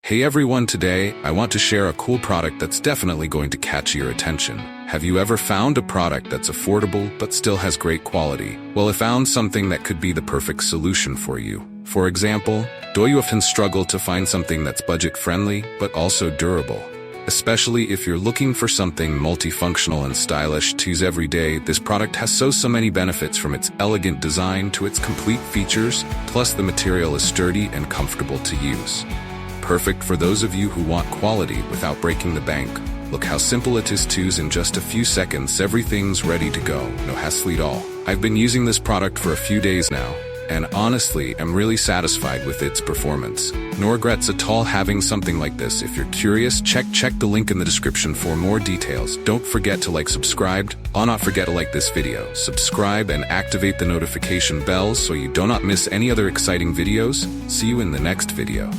Hey everyone, today I want to share a cool product that's definitely going to catch your attention. Have you ever found a product that's affordable but still has great quality? Well, I found something that could be the perfect solution for you. For example, do you often struggle to find something that's budget-friendly but also durable? Especially if you're looking for something multifunctional and stylish to use every day, this product has so many benefits, from its elegant design to its complete features, plus the material is sturdy and comfortable to use. Perfect for those of you who want quality without breaking the bank. Look how simple it is to use. In just a few seconds, everything's ready to go. No hassle at all. I've been using this product for a few days now, and honestly, I'm really satisfied with its performance. No regrets at all having something like this. If you're curious, check the link in the description for more details. Don't forget to subscribe. Not forget to like this video, subscribe, and activate the notification bell so you do not miss any other exciting videos. See you in the next video.